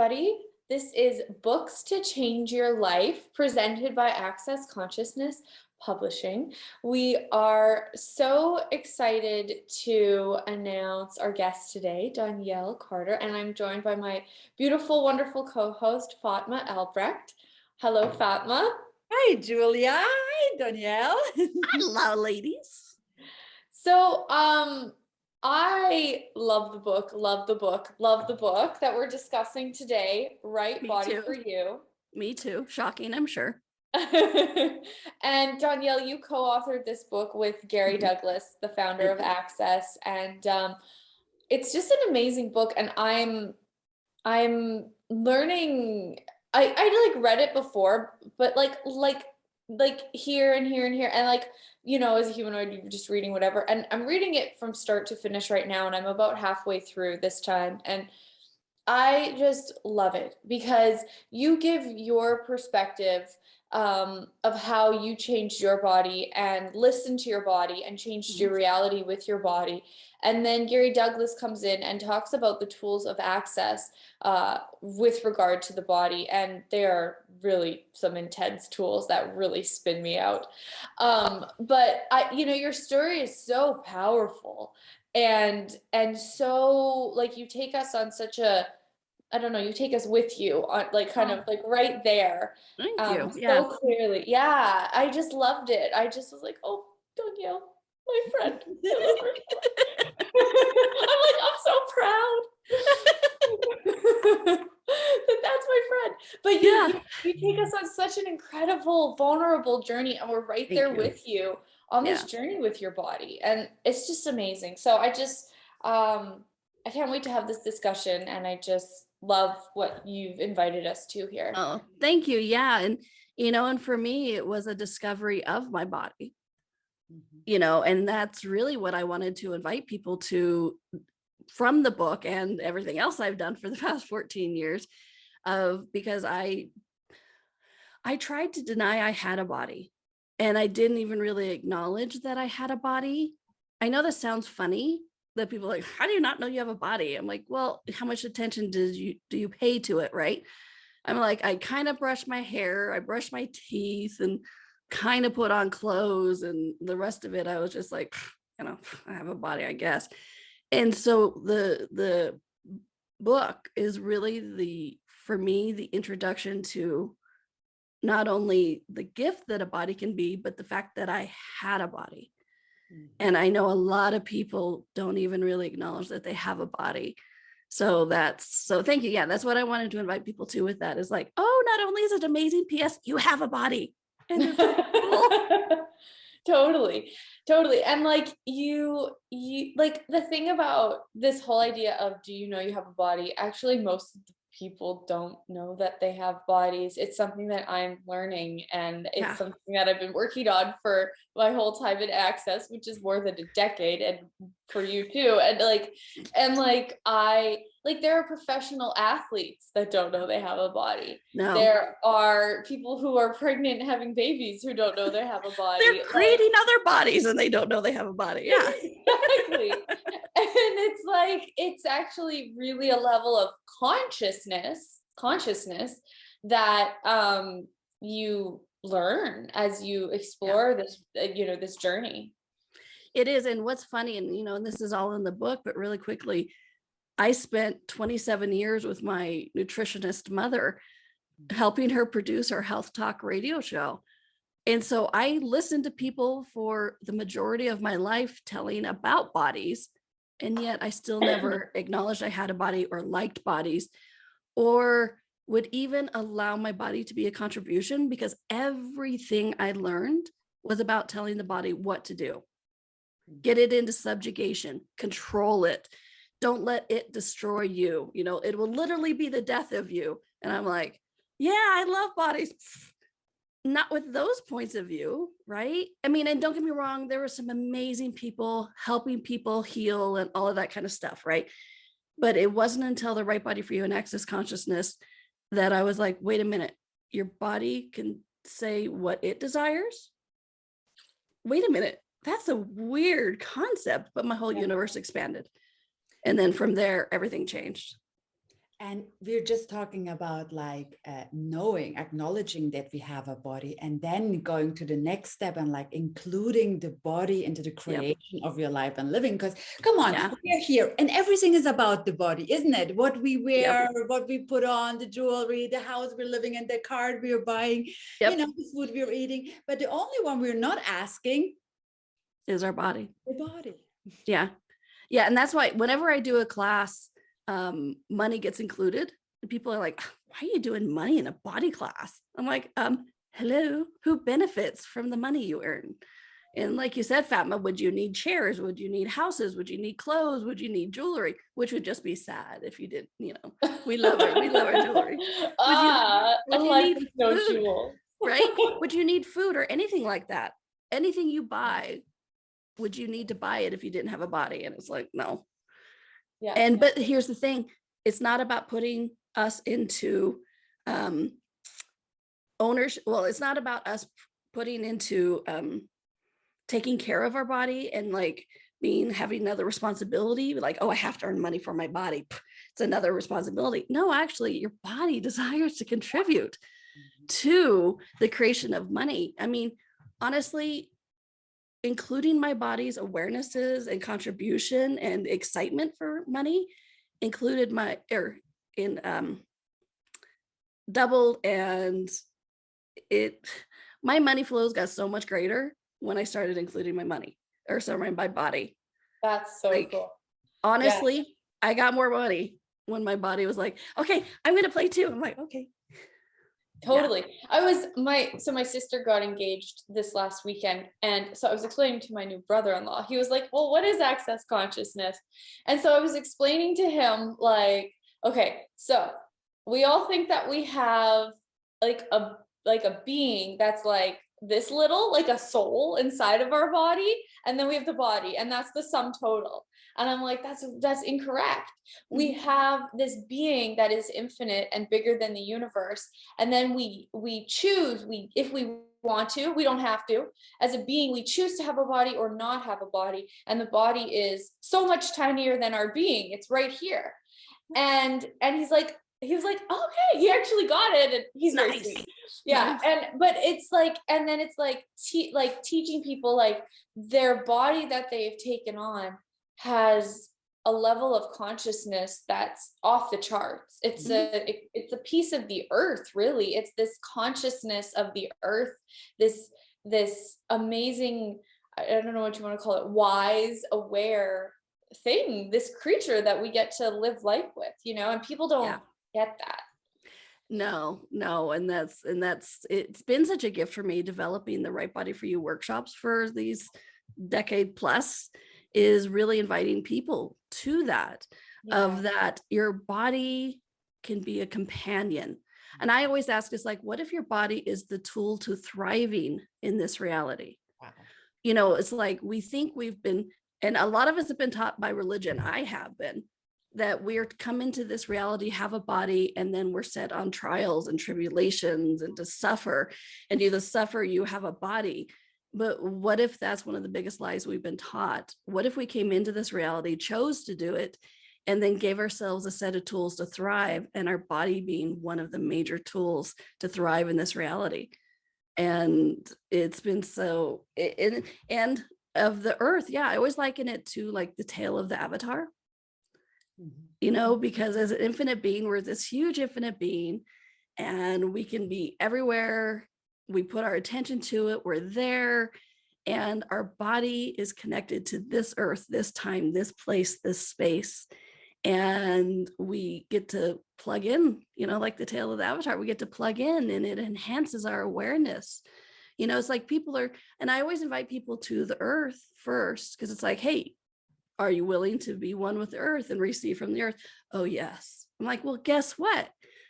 everybody. This is Books to Change Your Life, presented by Access Consciousness Publishing. We are so excited to announce our guest today, Donnielle Carter, and I'm joined by my beautiful, wonderful co-host, Fatma Albrecht. Hello, Fatma. Hi, Julia. Hi, Donnielle. Hello, ladies. So, I love the book that we're discussing today, Right Me Body too. for You. Me too. Shocking, I'm sure. And Donnielle, you co-authored this book with Gary Douglas, the founder of Access, and it's just an amazing book. And I'm learning. I like read it before, but like here and here and here, and like, you know, as a humanoid, you're just reading whatever. And I'm reading it from start to finish right now, and I'm about halfway through this time, and I just love it because you give your perspective of how you changed your body and listened to your body and changed your reality with your body. And then Gary Douglas comes in and talks about the tools of access with regard to the body. And they are really some intense tools that really spin me out. But your story is so powerful. And so like you take us on such a, I don't know, you take us with you on like kind of like right there. Thank you. Yeah. So clearly. Yeah. I just loved it. I just was like, oh, Donnielle, my friend. I'm like, I'm so proud. That's my friend. But you take us on such an incredible, vulnerable journey, and we're right there with you on this journey with your body. And it's just amazing. So I just I can't wait to have this discussion, and I just love what you've invited us to here. Oh, thank you. Yeah. And, and for me, it was a discovery of my body, and that's really what I wanted to invite people to from the book and everything else I've done for the past 14 years because I tried to deny I had a body, and I didn't even really acknowledge that I had a body. I know this sounds funny, that people are like, how do you not know you have a body? I'm like, well, how much attention do you pay to it, right? I'm like, I kind of brush my hair, I brush my teeth, and kind of put on clothes, and the rest of it, I was just like, I have a body, I guess. And so the book is really for me, the introduction to not only the gift that a body can be, but the fact that I had a body. And I know a lot of people don't even really acknowledge that they have a body. So thank you. Yeah, that's what I wanted to invite people to with that, is like, oh, not only is it amazing, PS, you have a body. And it's cool. Totally. And like you like the thing about this whole idea of, do you know you have a body? Actually, most of the people don't know that they have bodies. It's something that I'm learning, and it's something that I've been working on for my whole time in Access, which is more than a decade, and for you too. And there are professional athletes that don't know they have a body. No. There are people who are pregnant and having babies who don't know they have a body. They're creating other bodies and they don't know they have a body. Yeah. Exactly. And it's like, it's actually really a level of consciousness that you learn as you explore this, this journey. It is. And what's funny, and this is all in the book, but really quickly, I spent 27 years with my nutritionist mother, helping her produce her Health Talk radio show. And so I listened to people for the majority of my life telling about bodies, and yet I still never acknowledged I had a body or liked bodies, or would even allow my body to be a contribution, because everything I learned was about telling the body what to do. Get it into subjugation, control it. Don't let it destroy you. It will literally be the death of you. And I'm like, yeah, I love bodies. Not with those points of view, right? I mean, and don't get me wrong, there were some amazing people helping people heal and all of that kind of stuff, right? But it wasn't until the Right Body for You and Access Consciousness that I was like, wait a minute, your body can say what it desires? Wait a minute, that's a weird concept, but my whole universe expanded. And then from there, everything changed. And we're just talking about like knowing, acknowledging that we have a body, and then going to the next step and like including the body into the creation of your life and living. Because come on, we're here and everything is about the body, isn't it? What we wear, what we put on, the jewelry, the house we're living in, the car we're buying, you know, the food we're eating. But the only one we're not asking is our body. The body. Yeah. Yeah. And that's why whenever I do a class, money gets included, and people are like, why are you doing money in a body class? I'm like, hello, who benefits from the money you earn? And like you said, Fatma, would you need chairs? Would you need houses? Would you need clothes? Would you need jewelry? Which would just be sad if you didn't, you know, we love our jewelry. Would you need no food, jewels. right? Would you need food or anything like that? Anything you buy, would you need to buy it if you didn't have a body? And it's like, no. Yeah. And but here's the thing, it's not about putting us into ownership. Well, it's not about us putting into taking care of our body and like having another responsibility, like, oh, I have to earn money for my body. It's another responsibility. No, actually, your body desires to contribute to the creation of money. I mean, honestly, including my body's awarenesses and contribution and excitement for money included doubled, and my money flows got so much greater when I started including my money, or sorry, my body. That's so cool. Honestly, I got more money when my body was like, okay, I'm gonna play too. I'm like, okay. Totally. So my sister got engaged this last weekend. And so I was explaining to my new brother-in-law, he was like, well, what is access consciousness? And so I was explaining to him like, okay, so we all think that we have like a being that's like this little, like a soul inside of our body. And then we have the body, and that's the sum total. And I'm like, that's incorrect. We have this being that is infinite and bigger than the universe. And then we choose, if we want to, we don't have to. As a being, we choose to have a body or not have a body. And the body is so much tinier than our being. It's right here. And he was like, okay, he actually got it. And he's nice. Very sweet. Yeah. Nice. But it's like, and then it's like, teaching people like their body that they've taken on has a level of consciousness that's off the charts. It's a piece of the earth, really. It's this consciousness of the earth, this amazing, I don't know what you want to call it, wise, aware thing, this creature that we get to live life with, and people don't get that. No, and that's it's been such a gift for me developing the Right Body for You workshops for these decade plus, is really inviting people to that, of that your body can be a companion. And I always ask, is like, what if your body is the tool to thriving in this reality? Wow. It's like, we think we've been, and a lot of us have been taught by religion, I have been, that we're come into this reality, have a body, and then we're set on trials and tribulations and to suffer, and you suffer, you have a body. But what if that's one of the biggest lies we've been taught? What if we came into this reality, chose to do it, and then gave ourselves a set of tools to thrive, and our body being one of the major tools to thrive in this reality? And it's been so, and of the earth, I always liken it to like the tail of the Avatar, because as an infinite being, we're this huge infinite being, and we can be everywhere. We put our attention to it, we're there, and our body is connected to this earth, this time, this place, this space. And we get to plug in, like the tail of the Avatar, we get to plug in, and it enhances our awareness. It's like people are, and I always invite people to the earth first, because it's like, hey, are you willing to be one with the earth and receive from the earth? Oh, yes. I'm like, well, guess what?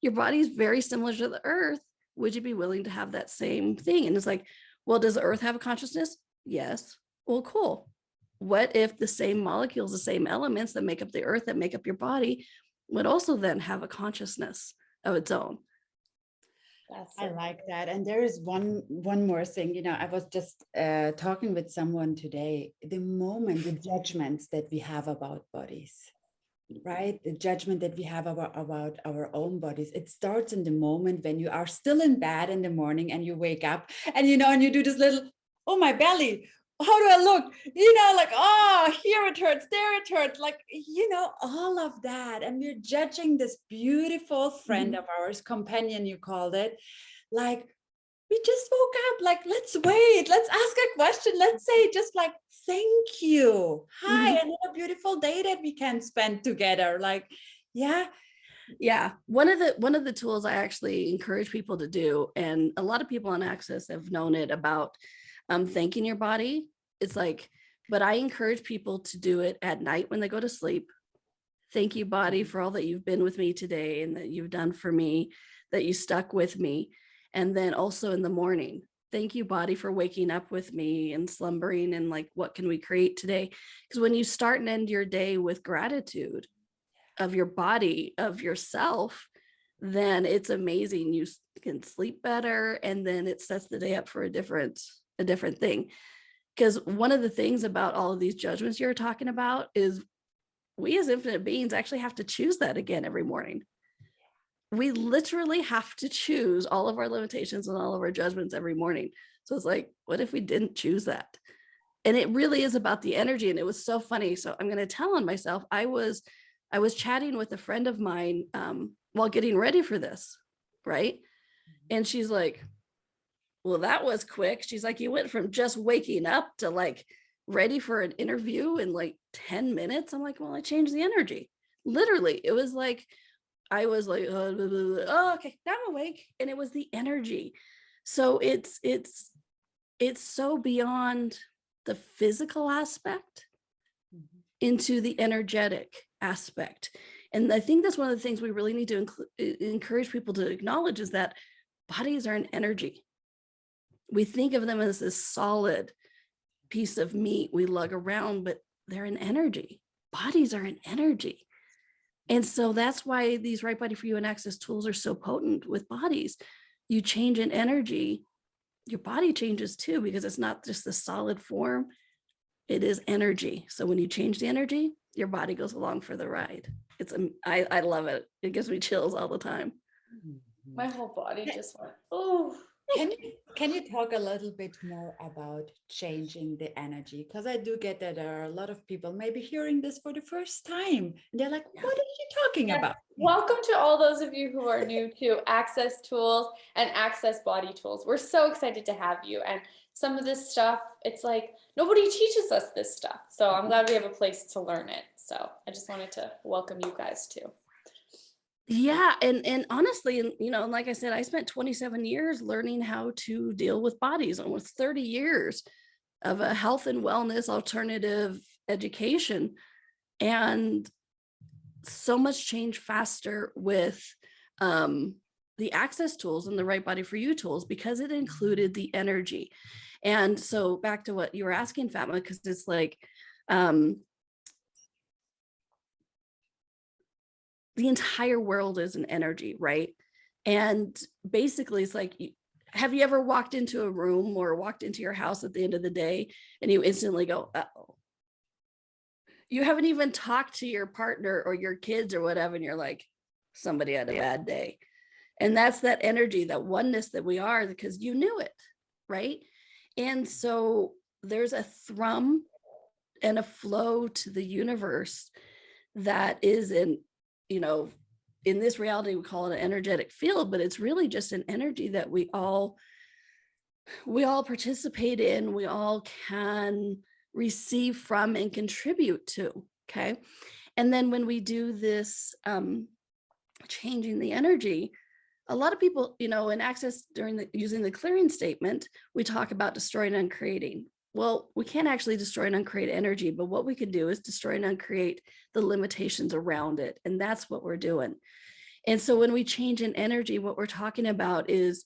Your body is very similar to the earth. Would you be willing to have that same thing? And it's like, well, does the earth have a consciousness? Yes. Well, cool. What if the same molecules, the same elements that make up the earth, that make up your body, would also then have a consciousness of its own? I like that. And there is one more thing, I was just talking with someone today, the judgments that we have about bodies. right? The judgment that we have about our own bodies. It starts in the moment when you are still in bed in the morning and you wake up and, and you do this little, oh, my belly. How do I look? Like, oh, here it hurts, there it hurts, like, all of that. And we're judging this beautiful friend of ours, companion, you called it, like, we just woke up, like, let's wait, let's ask a question, let's say just like, thank you, hi, another beautiful day that we can spend together. Like, yeah. One of the tools I actually encourage people to do, and a lot of people on Access have known it, about thanking your body. It's like, but I encourage people to do it at night when they go to sleep. Thank you, body, for all that you've been with me today and that you've done for me, that you stuck with me. And then also in the morning, thank you, body, for waking up with me and slumbering, and like, what can we create today? Because when you start and end your day with gratitude of your body, of yourself, then it's amazing. You can sleep better, and then it sets the day up for a different thing. Because one of the things about all of these judgments you're talking about is we as infinite beings actually have to choose that again every morning. We literally have to choose all of our limitations and all of our judgments every morning. So it's like, what if we didn't choose that? And it really is about the energy. And it was so funny. So I'm going to tell on myself. I was chatting with a friend of mine while getting ready for this, right? And she's like, well, that was quick. She's like, you went from just waking up to like ready for an interview in like 10 minutes. I'm like, well, I changed the energy. Literally, it was like, I was like, oh, okay, now I'm awake. And it was the energy. So it's so beyond the physical aspect into the energetic aspect. And I think that's one of the things we really need to encourage people to acknowledge, is that bodies are an energy. We think of them as this solid piece of meat we lug around, but they're an energy. Bodies are an energy. And so that's why these Right Body for You and Access tools are so potent with bodies. You change an energy, your body changes too, because it's not just the solid form, it is energy. So when you change the energy, your body goes along for the ride. I love it. It gives me chills all the time. My whole body just went, oh. Can you talk a little bit more about changing the energy? Because I do get that there are a lot of people maybe hearing this for the first time. And they're like, what are you talking about? Welcome to all those of you who are new to Access Tools and Access Body Tools. We're so excited to have you. And some of this stuff, it's like, nobody teaches us this stuff. So I'm glad we have a place to learn it. So I just wanted to welcome you guys too. Yeah. And honestly, and like I said, I spent 27 years learning how to deal with bodies, almost 30 years of a health and wellness alternative education. And so much change faster with the Access tools and the Right Body for You tools, because it included the energy. And so back to what you were asking, Fatma, because it's like, the entire world is an energy, right? And basically it's like, have you ever walked into a room or walked into your house at the end of the day and you instantly go, uh-oh. You haven't even talked to your partner or your kids or whatever, and you're like, somebody had a bad day. And that's that energy, that oneness that we are, because you knew it, right? And so there's a thrum and a flow to the universe that is in this reality, we call it an energetic field, but it's really just an energy that we all participate in, we all can receive from and contribute to. Okay. And then when we do this changing the energy, a lot of people, in Access, using the clearing statement, we talk about destroying and uncreating. Well, we can't actually destroy and uncreate energy, but what we can do is destroy and uncreate the limitations around it. And that's what we're doing. And so when we change an energy, what we're talking about is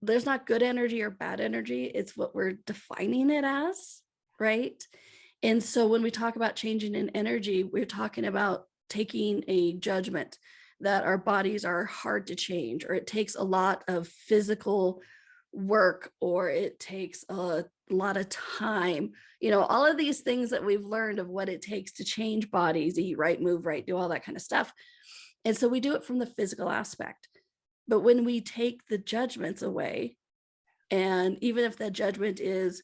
there's not good energy or bad energy. It's what we're defining it as, right? And so when we talk about changing an energy, we're talking about taking a judgment that our bodies are hard to change, or it takes a lot of physical work, or it takes a lot of time, you know, all of these things that we've learned of what it takes to change bodies, eat right, move right, do all that kind of stuff. And so we do it from the physical aspect. But when we take the judgments away, and even if that judgment is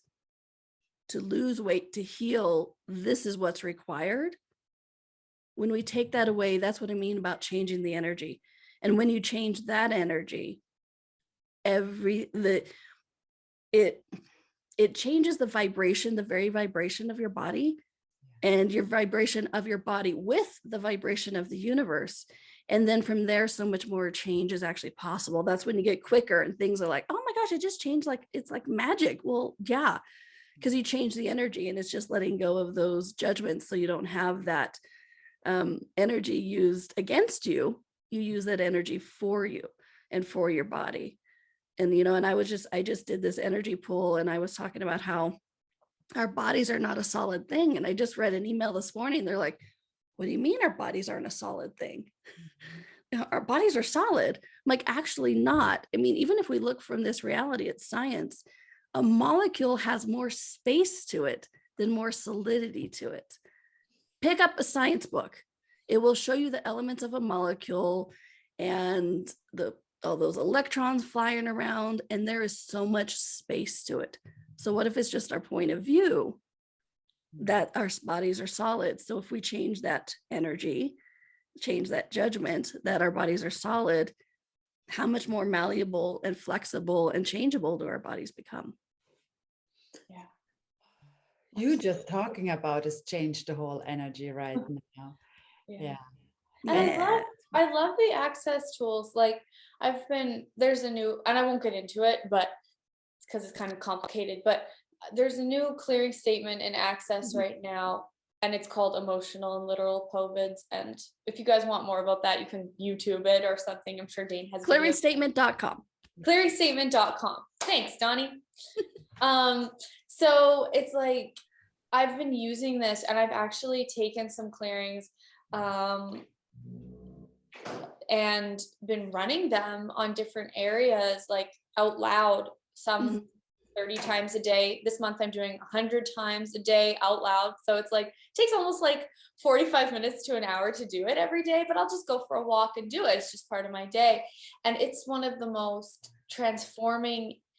to lose weight, to heal, this is what's required. When we take that away, that's what I mean about changing the energy. And when you change that energy, it changes the vibration, the very vibration of your body, and your vibration of your body with the vibration of the universe. And then from there, so much more change is actually possible. That's when you get quicker and things are like, oh my gosh, it just changed. Like, it's like magic. Well, yeah, because you change the energy, and it's just letting go of those judgments. So you don't have that energy used against you. You use that energy for you and for your body. And, you know, and I just did this energy pool, and I was talking about how our bodies are not a solid thing. And I just read an email this morning. They're like, what do you mean our bodies aren't a solid thing? Our bodies are solid. I'm like, actually not. I mean, even if we look from this reality, it's science. A molecule has more space to it than more solidity to it. Pick up a science book. It will show you the elements of a molecule and all those electrons flying around, and there is so much space to it. So what if it's just our point of view that our bodies are solid? So if we change that energy, change that judgment that our bodies are solid, how much more malleable and flexible and changeable do our bodies become? Yeah. You just talking about has changed the whole energy right now. Yeah. And I love the access tools. Like there's a new, and I won't get into it, but because it's kind of complicated, but there's a new clearing statement in Access right now, and it's called Emotional and Literal POVIDs. And if you guys want more about that, you can YouTube it or something. I'm sure Dane has Clearingstatement.com. Clearingstatement.com. Thanks, Donnie. So it's like, I've been using this, and I've actually taken some clearings and been running them on different areas, like out loud, some 30 times a day. This month I'm doing 100 times a day out loud. So it's like, it takes almost like 45 minutes to an hour to do it every day, but I'll just go for a walk and do it. It's just part of my day. And it's one of the most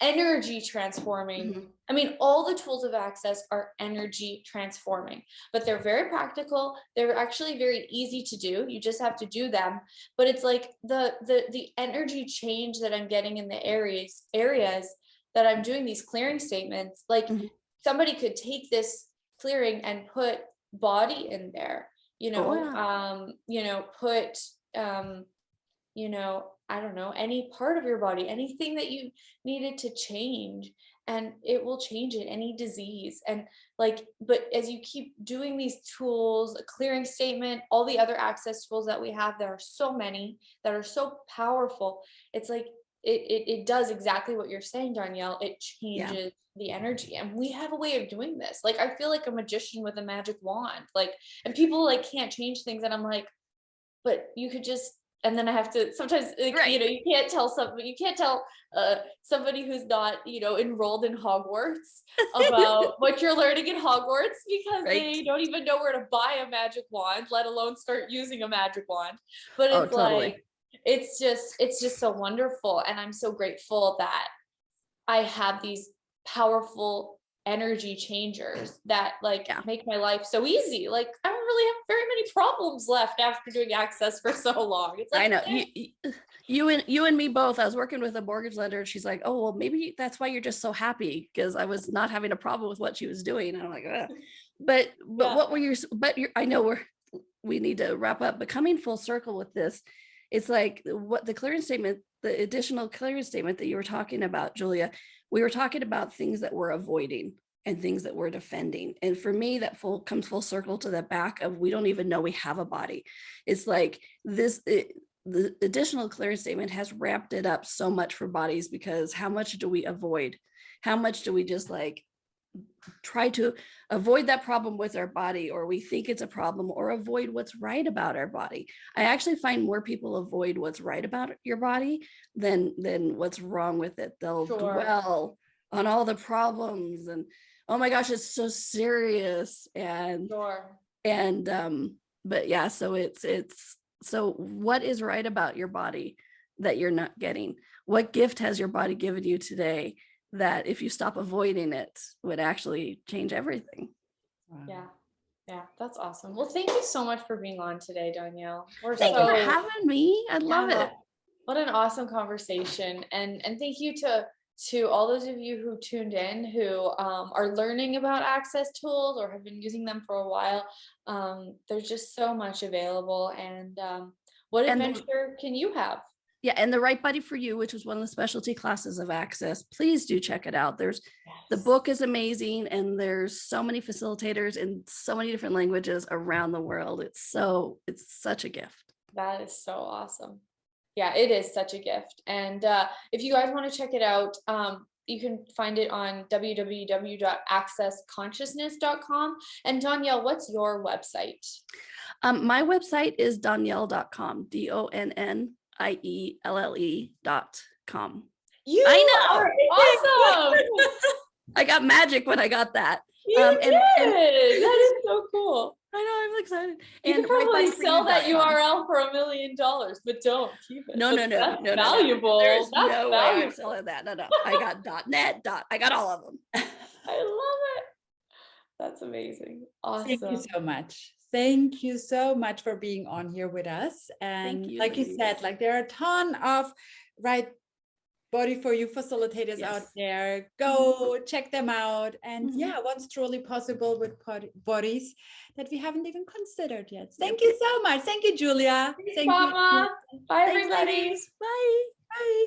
energy transforming. I mean, all the tools of Access are energy transforming, but they're very practical. They're actually very easy to do. You just have to do them. But it's like the energy change that I'm getting in the areas that I'm doing these clearing statements. Like somebody could take this clearing and put body in there, put I don't know, any part of your body, anything that you needed to change, and it will change it, any disease. And like, but as you keep doing these tools, a clearing statement, all the other Access tools that we have, there are so many that are so powerful. It's like, it does exactly what you're saying, Donnielle. It changes the energy, and we have a way of doing this. Like, I feel like a magician with a magic wand, like, and people like can't change things, and I'm like, but you could just. And then I have to sometimes, you can't tell somebody who's not, enrolled in Hogwarts about what you're learning in Hogwarts, because they don't even know where to buy a magic wand, let alone start using a magic wand. But it's like, it's just so wonderful. And I'm so grateful that I have these powerful energy changers that make my life so easy. Like, I don't really have very many problems left after doing Access for so long. It's like, I know you and me both. I was working with a mortgage lender, and she's like, oh, well, maybe that's why you're just so happy, because I was not having a problem with what she was doing. And I'm like, ugh. But what were you, I know we need to wrap up, but coming full circle with this, it's like what the clearing statement, the additional clearing statement that you were talking about, Julia, we were talking about things that we're avoiding and things that we're defending. And for me, that comes full circle to the back of, we don't even know we have a body. It's like the additional clearing statement has ramped it up so much for bodies, because how much do we avoid? How much do we just like try to avoid that problem with our body, or we think it's a problem, or avoid what's right about our body? I actually find more people avoid what's right about your body than what's wrong with it. They'll dwell on all the problems and, oh my gosh, it's so serious. And Sure. but yeah, so so what is right about your body that you're not getting? What gift has your body given you today that if you stop avoiding it would actually change everything? Wow. Yeah. Yeah, that's awesome. Well, thank you so much for being on today, Donnielle. We're Thank you for having me. I love Yeah. it. What an awesome conversation. And thank you to all those of you who tuned in, who are learning about access tools or have been using them for a while. There's just so much available. And what adventure can you have? Yeah, and the right body for you, which was one of the specialty classes of Access, please do check it out. The book is amazing, and there's so many facilitators in so many different languages around the world. It's such a gift. That is so awesome. Yeah, it is such a gift. And if you guys want to check it out, you can find it on www.accessconsciousness.com. And Donnielle, what's your website? My website is donnielle.com, DONNIELLE.com. I know. Awesome. I got magic when I got that. You did. That is so cool. I know, I'm excited. You can probably sell that URL for $1 million, but don't keep it. No. That's valuable. There's That's no way valuable. I'm selling that. No. I got .net. I got all of them. I love it. That's amazing. Awesome. Thank you so much. Thank you so much for being on here with us. And you, like you said, like there are a ton of right body for you facilitators out there. Go check them out. And yeah, what's truly possible with bodies that we haven't even considered yet. Thank you so much. Thank you, Julia. Thanks, Fatma. Bye, everybody. Bye. Bye.